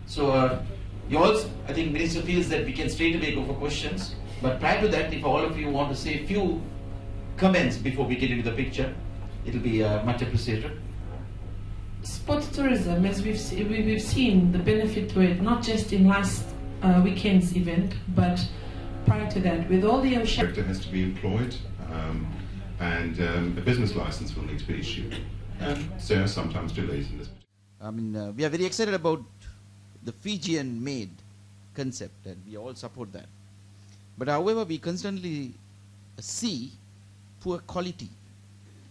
So you also, I think Minister feels that we can straight away go for questions. But prior to that, if all of you want to say a few comments before we get into the picture, it'll be much appreciated. Sports tourism, as we've seen the benefit to it, not just in last weekend's event, but prior to that, with all the ocean. Director has to be employed, and a business license will need to be issued. So there are sometimes delays in this. I mean, we are very excited about the Fijian made concept, and we all support that. But however, we constantly see poor quality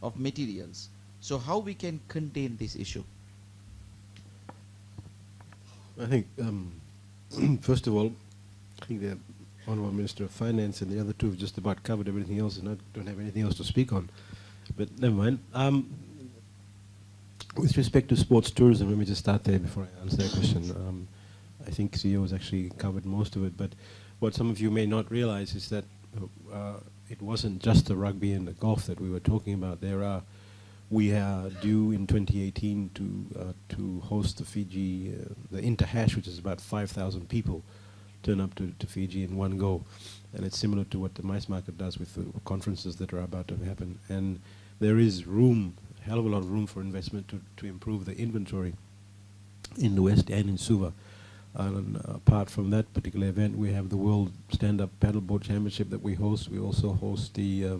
of materials. So how we can contain this issue? I think, first of all, I think the Honourable Minister of Finance and the other two have just about covered everything else, and I don't have anything else to speak on. But never mind. With respect to sports tourism, let me just start there before I answer that question. I think CEO has actually covered most of it, but what some of you may not realize is that it wasn't just the rugby and the golf that we were talking about. We are due in 2018 to host the Fiji, the Interhash, which is about 5,000 people turn up to Fiji in one go. And it's similar to what the MICE market does with the conferences that are about to happen. And there is room, a hell of a lot of room for investment to improve the inventory in the West and in Suva. And apart from that particular event, we have the World Stand-Up Paddleboard Championship that we host. We also host the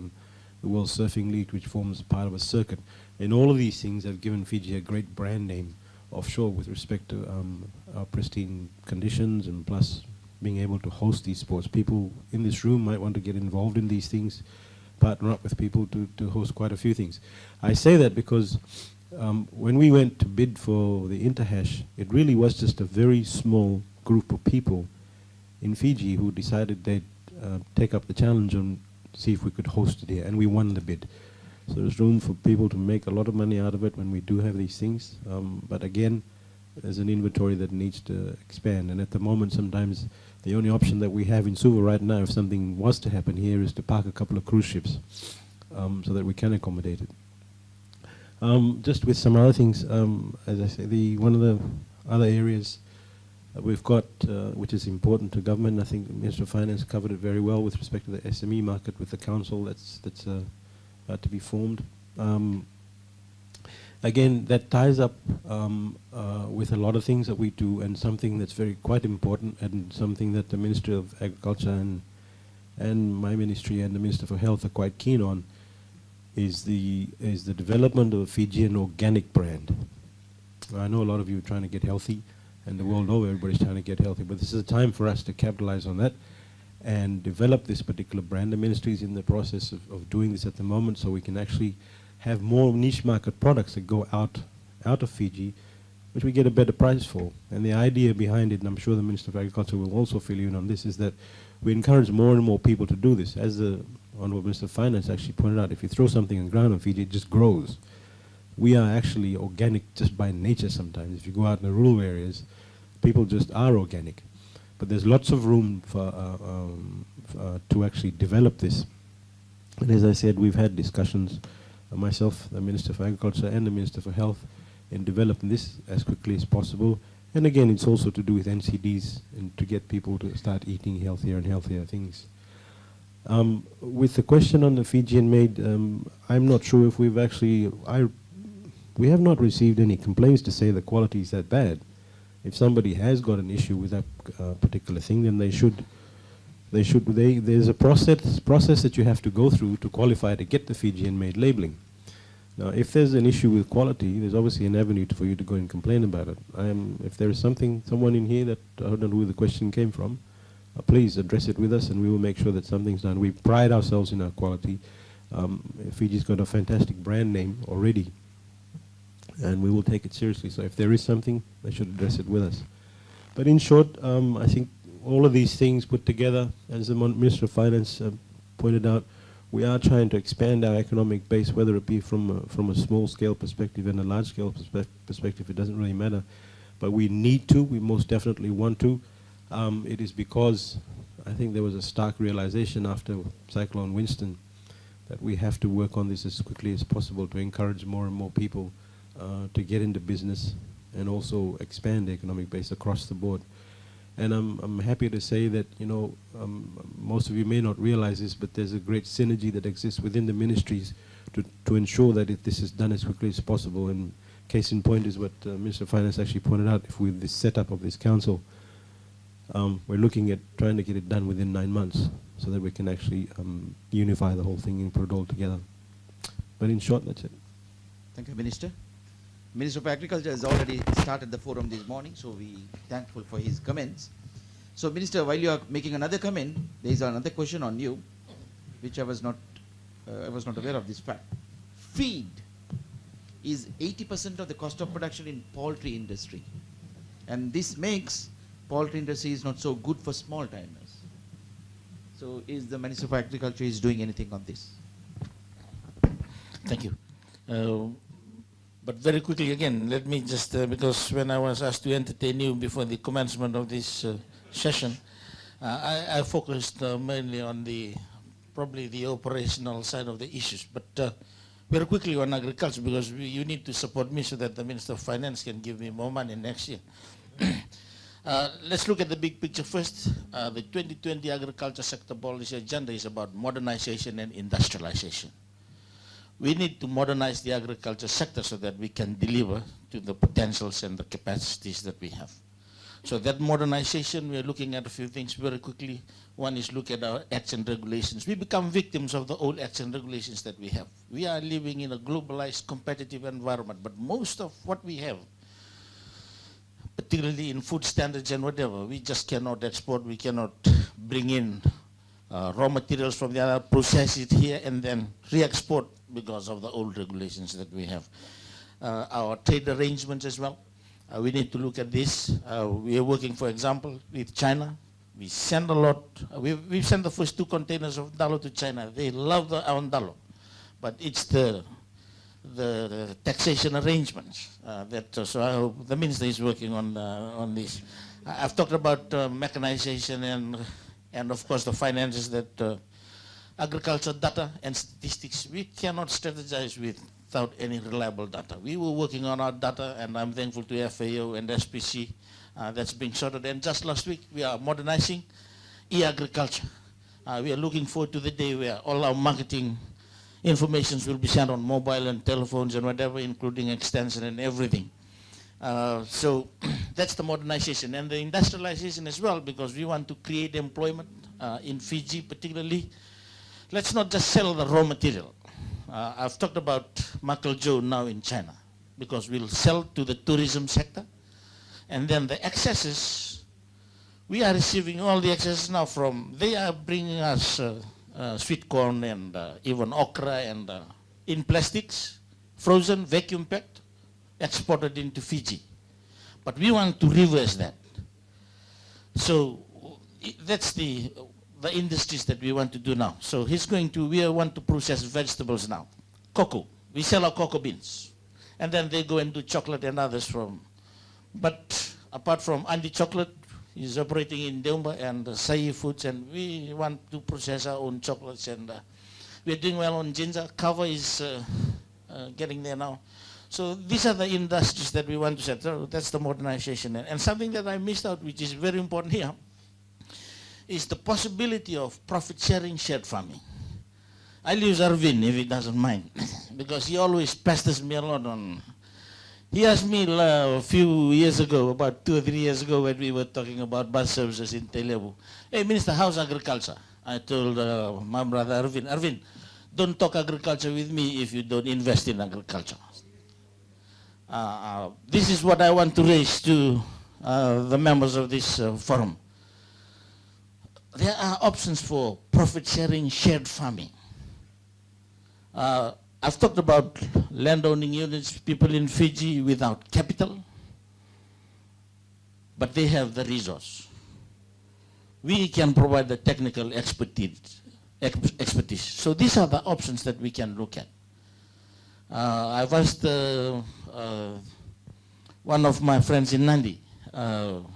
World Surfing League, which forms part of a circuit. And all of these things have given Fiji a great brand name offshore with respect to our pristine conditions, and plus being able to host these sports. People in this room might want to get involved in these things, partner up with people to host quite a few things. I say that because when we went to bid for the Interhash, it really was just a very small group of people in Fiji who decided they'd take up the challenge and see if we could host it here, and we won the bid. So there's room for people to make a lot of money out of it when we do have these things. But again, there's an inventory that needs to expand, and at the moment sometimes the only option that we have in Suva right now, if something was to happen here, is to park a couple of cruise ships so that we can accommodate it. Just with some other things, as I say, one of the other areas that we've got, which is important to government, I think the Minister of Finance covered it very well with respect to the SME market with the council that's about to be formed. Again, that ties up with a lot of things that we do, and something that's quite important, and something that the Minister of Agriculture and my ministry and the Minister for Health are quite keen on, is the development of a Fijian organic brand. I know a lot of you are trying to get healthy, and the world over everybody's trying to get healthy, but this is a time for us to capitalize on that and develop this particular brand. The ministry is in the process of doing this at the moment, so we can actually have more niche market products that go out of Fiji, which we get a better price for. And the idea behind it, and I'm sure the Minister of Agriculture will also fill you in on this, is that we encourage more and more people to do this. As the Honourable Minister of Finance actually pointed out, if you throw something on the ground in Fiji, it just grows. We are actually organic just by nature sometimes. If you go out in the rural areas, people just are organic. But there's lots of room to actually develop this. And as I said, we've had discussions, myself, the Minister for Agriculture and the Minister for Health, in developing this as quickly as possible. And again, it's also to do with NCDs and to get people to start eating healthier and healthier things. With the question on the Fijian made, I'm not sure if we've actually, we have not received any complaints to say the quality is that bad. If somebody has got an issue with that particular thing, then there's a process that you have to go through to qualify to get the Fijian made labeling. Now, if there's an issue with quality, there's obviously an avenue for you to go and complain about it. If there is someone in here that, I don't know who the question came from, please address it with us and we will make sure that something's done. We pride ourselves in our quality. Fiji's got a fantastic brand name already, and we will take it seriously. So if there is something, they should address it with us. But in short, I think all of these things put together, as the Minister of Finance pointed out, we are trying to expand our economic base, whether it be from a small-scale perspective and a large-scale perspective. It doesn't really matter. But we need to. We most definitely want to. It is because I think there was a stark realization after Cyclone Winston that we have to work on this as quickly as possible to encourage more and more people to get into business and also expand the economic base across the board. And I'm happy to say that, you know, most of you may not realize this, but there's a great synergy that exists within the ministries to ensure that this is done as quickly as possible. And case in point is what Minister of Finance actually pointed out. If with the setup of this council, we're looking at trying to get it done within 9 months so that we can actually unify the whole thing and put it all together. But in short, that's it. Thank you, Minister. Minister of Agriculture has already started the forum this morning, so we thankful for his comments. So, Minister, while you are making another comment, there is another question on you, which I was not aware of this fact. Feed is 80% of the cost of production in poultry industry, and this makes poultry industry is not so good for small timers. So, is the Minister of Agriculture is doing anything on this? Thank you. But very quickly again, let me just, because when I was asked to entertain you before the commencement of this session, I focused mainly on probably the operational side of the issues. But very quickly on agriculture, because you need to support me so that the Minister of Finance can give me more money next year. Let's look at the big picture first. The 2020 agriculture sector policy agenda is about modernization and industrialization. We need to modernize the agriculture sector so that we can deliver to the potentials and the capacities that we have. So that modernization, we are looking at a few things very quickly. One is look at our acts and regulations. We become victims of the old acts and regulations that we have. We are living in a globalized, competitive environment, but most of what we have, particularly in food standards and whatever, we just cannot export, we cannot bring in raw materials from the other, process it here and then re-export because of the old regulations that we have. Our trade arrangements as well, we need to look at this. We are working, for example, with China. We send a lot, we've sent the first 2 containers of dalo to China. They love our dalo, but it's the taxation arrangements so I hope the Minister is working on this. I've talked about mechanization and of course the finances that agriculture data and statistics, we cannot strategize without any reliable data. We were working on our data, and I'm thankful to FAO and SPC that's being sorted. And just last week, we are modernizing e-agriculture. We are looking forward to the day where all our marketing informations will be sent on mobile and telephones and whatever, including extension and everything. So that's the modernization and the industrialization as well, because we want to create employment in Fiji particularly. Let's not just sell the raw material. I've talked about Makaljo now in China, because we'll sell to the tourism sector, and then the excesses, we are receiving all the excesses now they are bringing us sweet corn and even okra and in plastics, frozen, vacuum packed, exported into Fiji. But we want to reverse that. So that's the industries that we want to do now. So we want to process vegetables now. Cocoa, we sell our cocoa beans. And then they go and do chocolate and others but apart from Andy Chocolate, he's operating in Deumba and Sai Foods, and we want to process our own chocolates, and we're doing well on ginger. Kava is getting there now. So these are the industries that we want to set. So that's the modernization. And something that I missed out, which is very important here, is the possibility of profit-sharing shared farming. I'll use Arvin if he doesn't mind, because he always pesters me a lot on. He asked me a few years ago, about 2 or 3 years ago, when we were talking about bus services in Telebu. Hey, Minister, how's agriculture? I told my brother Arvin, don't talk agriculture with me if you don't invest in agriculture. This is what I want to raise to the members of this forum. There are options for profit-sharing shared farming. I've talked about landowning units, people in Fiji without capital, but they have the resource. We can provide the technical expertise. So these are the options that we can look at. I've asked one of my friends in Nandi, and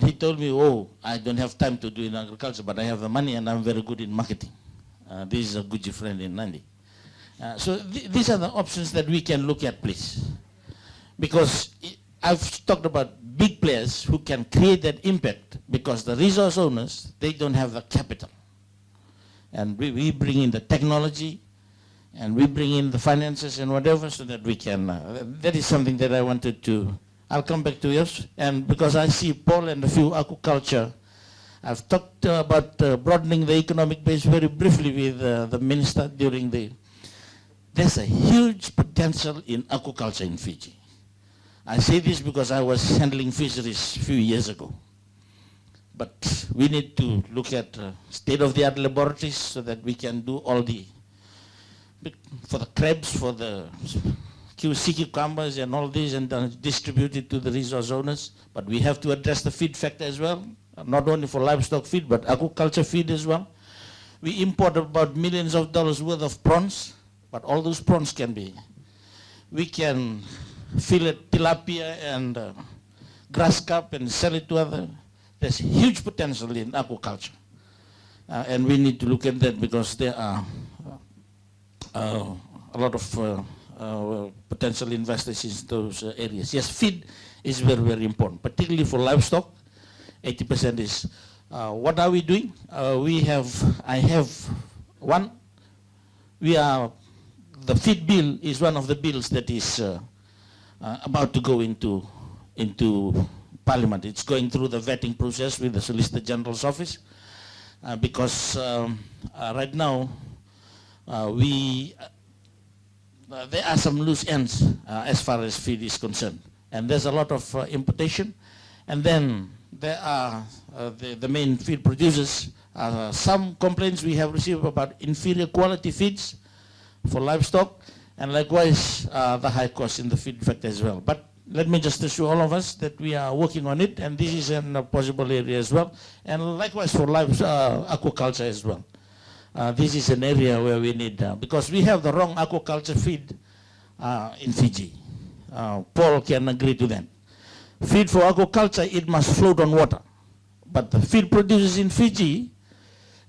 he told me, oh, I don't have time to do in agriculture, but I have the money and I'm very good in marketing. This is a good friend in Nandi. So these are the options that we can look at, please. because I've talked about big players who can create that impact, because the resource owners, they don't have the capital. And we bring in the technology, and we bring in the finances and whatever, so that we can, that is something that I wanted to, I'll come back to yours. And because I see Paul and a few aquaculture, I've talked about broadening the economic base very briefly with the minister during there's a huge potential in aquaculture in Fiji. I say this because I was handling fisheries a few years ago. But we need to look at state-of-the-art laboratories so that we can do all for the crabs, for the sea cucumbers and all these, and distribute it to the resource owners. But we have to address the feed factor as well, not only for livestock feed, but aquaculture feed as well. We import about millions of dollars worth of prawns, but all those prawns can be, we can fillet tilapia and grass carp and sell it to other. There's huge potential in aquaculture. And we need to look at that, because there are a lot of potential investors in those areas. Yes, feed is very, very important, particularly for livestock. 80% is, what are we doing? The feed bill is one of the bills that is about to go into Parliament. It's going through the vetting process with the Solicitor General's office, because right now there are some loose ends as far as feed is concerned, and there's a lot of importation, and then there are the main feed producers. Some complaints we have received about inferior quality feeds for livestock, and likewise the high cost in the feed factor as well. But let me just assure all of us that we are working on it, and this is a possible area as well, and likewise for aquaculture as well. This is an area where we need, because we have the wrong aquaculture feed in Fiji. Paul can agree to that. Feed for aquaculture, it must float on water. But the feed producers in Fiji,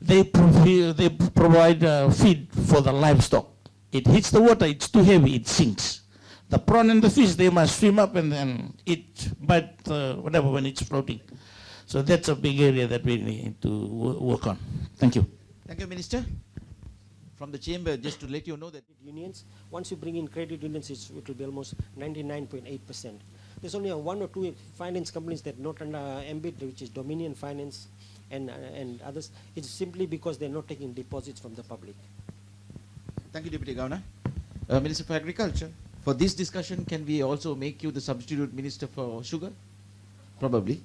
they provide feed for the livestock. It hits the water, it's too heavy, it sinks. The prawn and the fish, they must swim up and then eat, but whatever, when it's floating. So that's a big area that we need to work on. Thank you. Thank you, Minister. From the chamber, just to let you know that unions, once you bring in credit unions, it will be almost 99.8%. There's only one or two finance companies that not under MBIT, which is Dominion Finance and others. It's simply because they're not taking deposits from the public. Thank you, Deputy Governor. Minister for Agriculture, for this discussion, can we also make you the substitute minister for sugar? Probably.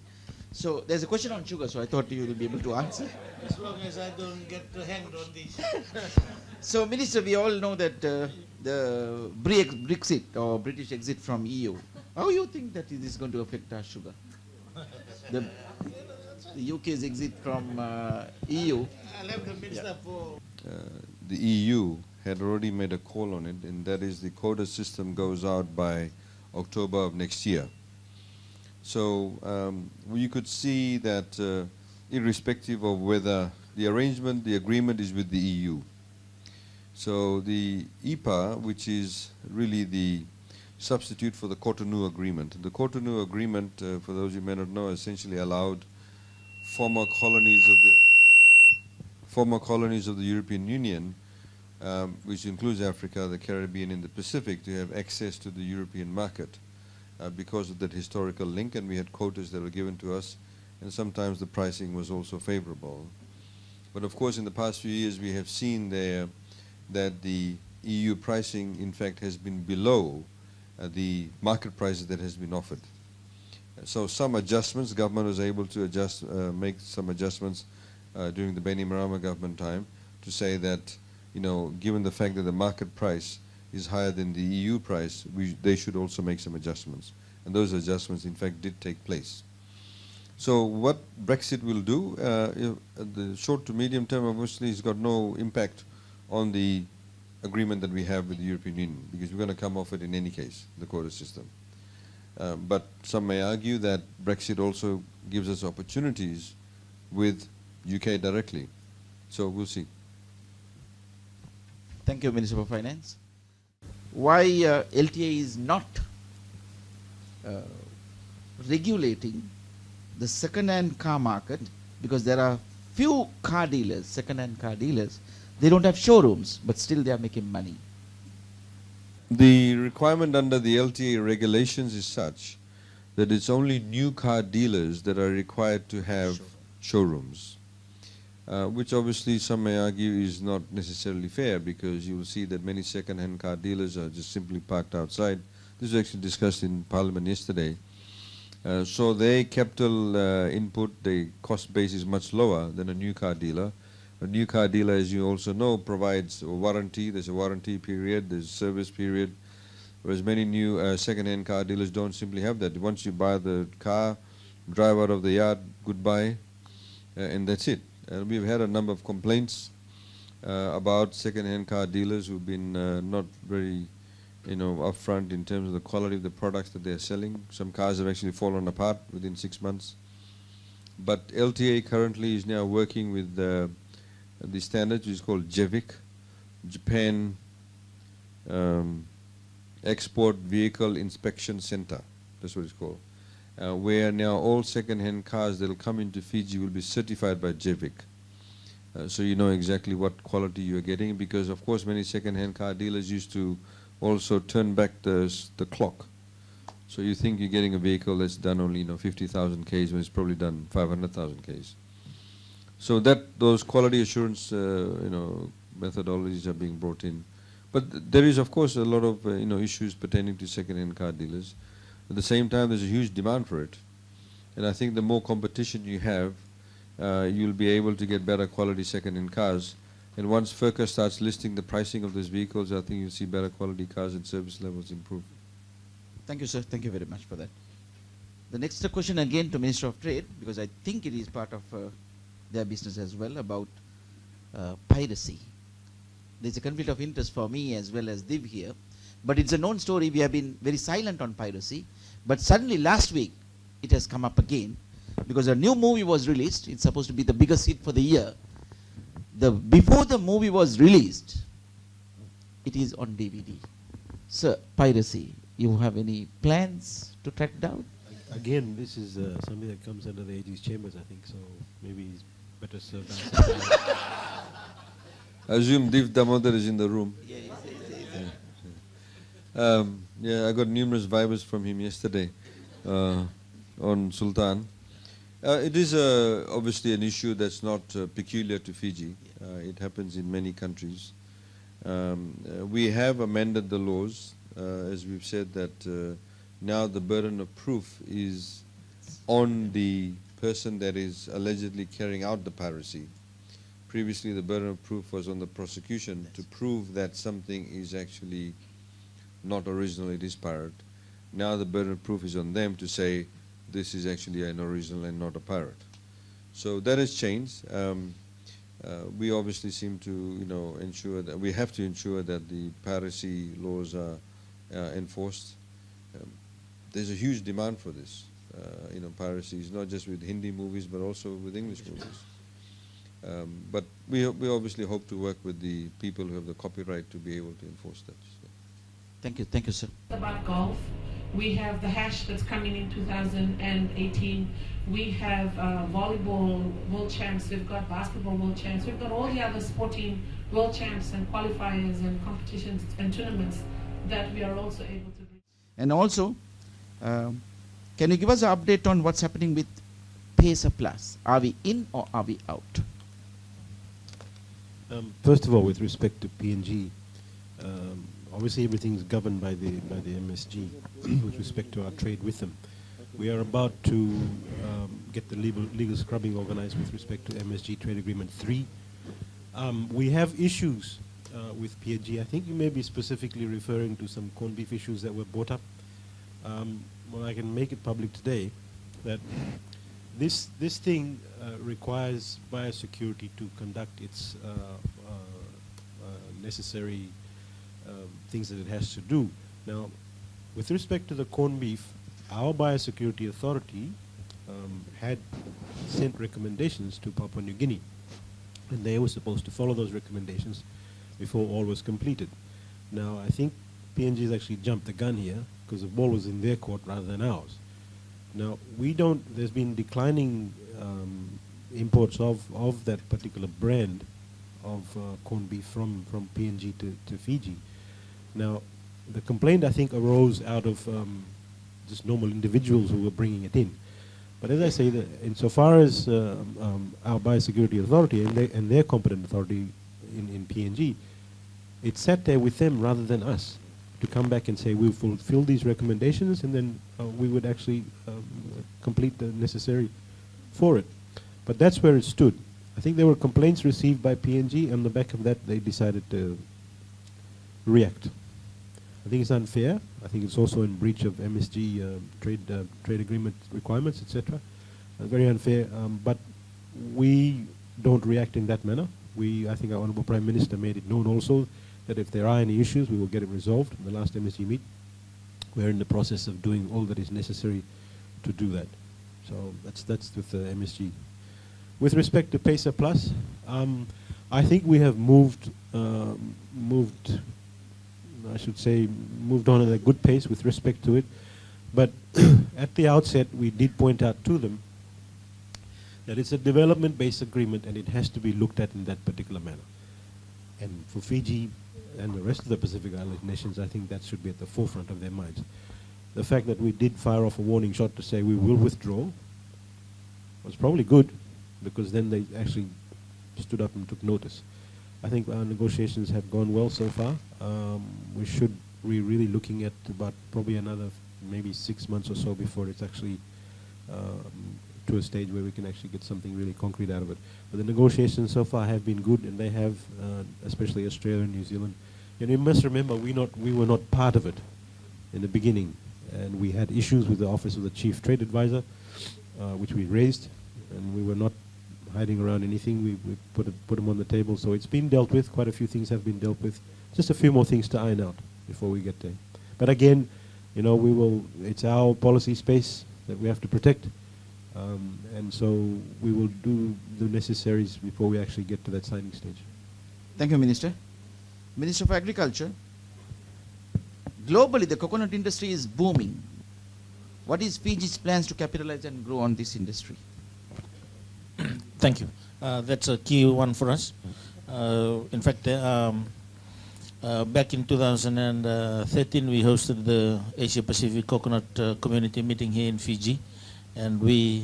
So there's a question on sugar, so I thought you will be able to answer. As long as I don't get hanged on this. So, Minister, we all know that the Brexit or British exit from EU, how you think that it is going to affect our sugar? The UK's exit from EU. I'll have the minister for... The EU had already made a call on it, and that is the quota system goes out by October of next year. So you could see that irrespective of whether the arrangement, the agreement is with the EU. So the EPA, which is really the substitute for the Cotonou Agreement. The Cotonou Agreement, for those who may not know, essentially allowed former colonies of the European Union, which includes Africa, the Caribbean, and the Pacific, to have access to the European market because of that historical link, and we had quotas that were given to us, and sometimes the pricing was also favorable. But of course, in the past few years, we have seen there that the EU pricing, in fact, has been below the market prices that has been offered. So some adjustments, government was able to adjust, make some adjustments during the Beni Marama government time to say that, you know, given the fact that the market price is higher than the EU price, they should also make some adjustments. And those adjustments, in fact, did take place. So what Brexit will do, the short to medium term, obviously, has got no impact on the agreement that we have with the European Union, because we're going to come off it in any case, the quota system. But some may argue that Brexit also gives us opportunities with UK directly. So we'll see. Thank you, Minister for Finance. Why LTA is not uh, regulating the second-hand car market, because there are few car dealers, second-hand car dealers, they don't have showrooms, but still they are making money. The requirement under the LTA regulations is such that it's only new car dealers that are required to have showrooms, which obviously some may argue is not necessarily fair, because you will see that many second-hand car dealers are just simply parked outside. This was actually discussed in Parliament yesterday. So their capital input, the cost base is much lower than a new car dealer. A new car dealer, as you also know, provides a warranty. There's a warranty period, there's a service period, whereas many new second-hand car dealers don't simply have that. Once you buy the car, drive out of the yard, goodbye, and that's it. We've had a number of complaints about second-hand car dealers who've been not very, upfront in terms of the quality of the products that they're selling. Some cars have actually fallen apart within 6 months. But LTA currently is now working with the standard, which is called JEVIC, Japan Export Vehicle Inspection Center. That's what it's called. Where now all second-hand cars that will come into Fiji will be certified by JEVIC. So you know exactly what quality you're getting, because of course many second-hand car dealers used to also turn back the clock. So you think you're getting a vehicle that's done only 50,000 Ks when it's probably done 500,000 Ks. So those quality assurance methodologies are being brought in. But there is of course a lot of issues pertaining to second-hand car dealers. At the same time, there's a huge demand for it. And I think the more competition you have, you'll be able to get better quality second-hand cars. And once FIRCA starts listing the pricing of these vehicles, I think you'll see better quality cars and service levels improve. Thank you, sir. Thank you very much for that. The next question again to Minister of Trade, because I think it is part of their business as well, about piracy. There's a conflict of interest for me as well as Div here. But it's a known story. We have been very silent on piracy. But suddenly last week, it has come up again, because a new movie was released. It's supposed to be the biggest hit for the year. Before the movie was released, it is on DVD. Sir, piracy, you have any plans to track down? Again, this is something that comes under the AG's chambers, I think, so maybe he's better served answering. I assume Div Damodar is in the room. Yeah, I got numerous vibes from him yesterday on Sultan. It is obviously an issue that's not peculiar to Fiji. It happens in many countries. We have amended the laws, as we've said, that now the burden of proof is on the person that is allegedly carrying out the piracy. Previously, the burden of proof was on the prosecution to prove that something is actually not original, it is pirate. Now the burden of proof is on them to say this is actually an original and not a pirate. So that has changed. We obviously seem to ensure that we have to ensure that the piracy laws are enforced. There's a huge demand for this. Piracy is not just with Hindi movies but also with English movies. But we obviously hope to work with the people who have the copyright to be able to enforce that. So. Thank you, sir. About golf, we have the hash that's coming in 2018. We have volleyball world champs. We've got basketball world champs. We've got all the other sporting world champs and qualifiers and competitions and tournaments that we are also able to bring. And also, can you give us an update on what's happening with PESA Plus? Are we in or are we out? First of all, with respect to PNG, obviously everything is governed by the MSG with respect to our trade with them. We are about to get the legal scrubbing organized with respect to MSG Trade Agreement 3. We have issues with PNG. I think you may be specifically referring to some corned beef issues that were brought up. Well, I can make it public today that this thing requires biosecurity to conduct its necessary things that it has to do. Now, with respect to the corned beef, our biosecurity authority had sent recommendations to Papua New Guinea, and they were supposed to follow those recommendations before all was completed. Now, I think PNG has actually jumped the gun here. because the ball was in their court rather than ours. Now, there's been declining imports of that particular brand of corned beef from PNG to Fiji. Now, the complaint, I think, arose out of just normal individuals who were bringing it in. But as I say, insofar as our Biosecurity Authority and their competent authority in PNG, it sat there with them rather than us to come back and say we'll fulfill these recommendations, and then we would actually complete the necessary for it. But that's where it stood. I think there were complaints received by PNG. On the back of that, they decided to react. I think it's unfair. I think it's also in breach of MSG trade agreement requirements, etc. Very unfair. But we don't react in that manner. I think our Honourable Prime Minister made it known also that if there are any issues, we will get it resolved. In the last MSG meet, we're in the process of doing all that is necessary to do that. So that's with the MSG. With respect to PESA Plus, I think we have moved on at a good pace with respect to it. But at the outset, we did point out to them that it's a development-based agreement and it has to be looked at in that particular manner. And for Fiji and the rest of the Pacific Island nations, I think that should be at the forefront of their minds. The fact that we did fire off a warning shot to say we will withdraw was probably good, because then they actually stood up and took notice. I think our negotiations have gone well so far. We're really looking at about probably another maybe 6 months or so before it's actually to a stage where we can actually get something really concrete out of it. But the negotiations so far have been good, and they have, especially Australia and New Zealand. And you must remember, we were not part of it in the beginning, and we had issues with the Office of the Chief Trade Advisor, which we raised, and we were not hiding around anything. We put them on the table, so it's been dealt with. Quite a few things have been dealt with. Just a few more things to iron out before we get there. But again, it's our policy space that we have to protect, and so we will do the necessaries before we actually get to that signing stage. Thank you, Minister. Minister for Agriculture, globally the coconut industry is booming. What is Fiji's plans to capitalize and grow on this industry? Thank you. That's a key one for us. In fact, back in 2013, we hosted the Asia Pacific Coconut Community meeting here in Fiji, and we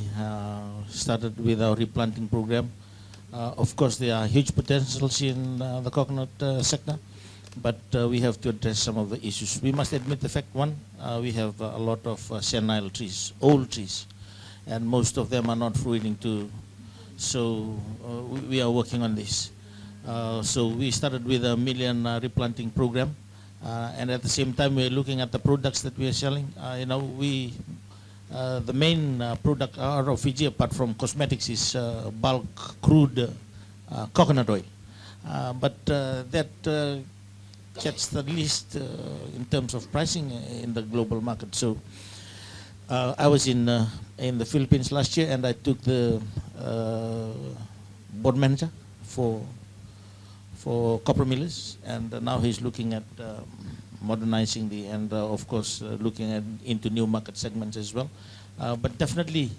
started with our replanting program. Of course, there are huge potentials in the coconut sector, but we have to address some of the issues. We must admit the fact, one, we have a lot of senile trees, old trees, and most of them are not fruiting to. So we are working on this. So we started with a 1 million replanting program, and at the same time we're looking at the products that we are selling. The main product out of Fiji, apart from cosmetics, is bulk crude coconut oil. But that gets the least in terms of pricing in the global market. So I was in the Philippines last year, and I took the board manager for copper millers, and now he's looking at modernizing and of course looking into new market segments as well. But definitely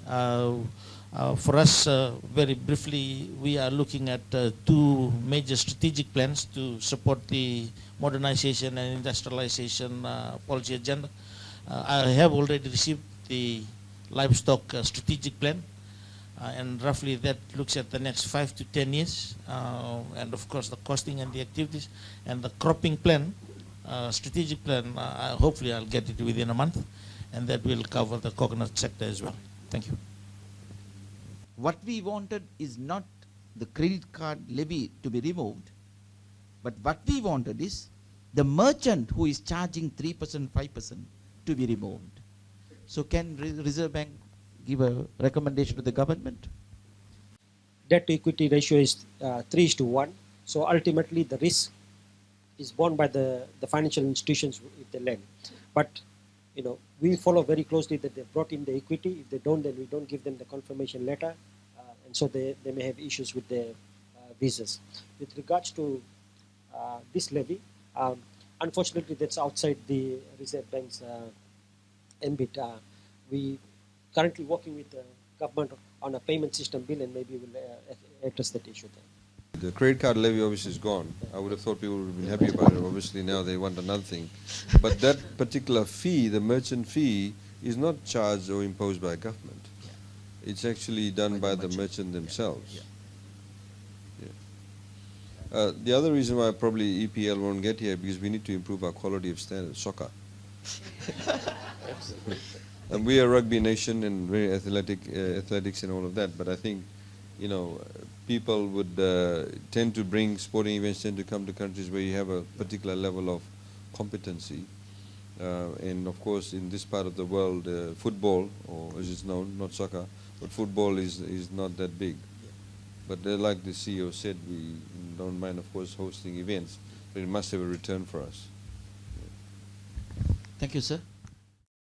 for us, very briefly, we are looking at two major strategic plans to support the modernization and industrialization policy agenda. I have already received the livestock strategic plan, and roughly that looks at the next 5 to 10 years, and of course the costing and the activities, and the cropping plan, strategic plan, hopefully I'll get it within a month, and that will cover the coconut sector as well. Thank you. What we wanted is not the credit card levy to be removed, but what we wanted is the merchant who is charging 3%, 5% to be removed. So can Reserve Bank give a recommendation to the government? Debt to equity ratio is 3:1. So ultimately the risk is borne by the financial institutions if they lend. But we follow very closely that they've brought in the equity. If they don't, then we don't give them the confirmation letter, and so they may have issues with their visas. With regards to this levy, unfortunately that's outside the Reserve Bank's MBIT, we currently working with the government on a payment system bill, and maybe we'll address that issue then. The credit card levy obviously is gone. I would have thought people would have been happy about it. Obviously now they want another thing. But that particular fee, the merchant fee, is not charged or imposed by government. It's actually done by the merchant themselves. The other reason why probably EPL won't get here, because we need to improve our quality of standard, soccer. And we are a rugby nation and very athletics and all of that, but I think, you know, people would tend to bring sporting events, tend to come to countries where you have a particular level of competency. And of course, in this part of the world, football, or as it's known, not soccer, but football is not that big. But like the CEO said, we don't mind, of course, hosting events, but it must have a return for us. Thank you, sir.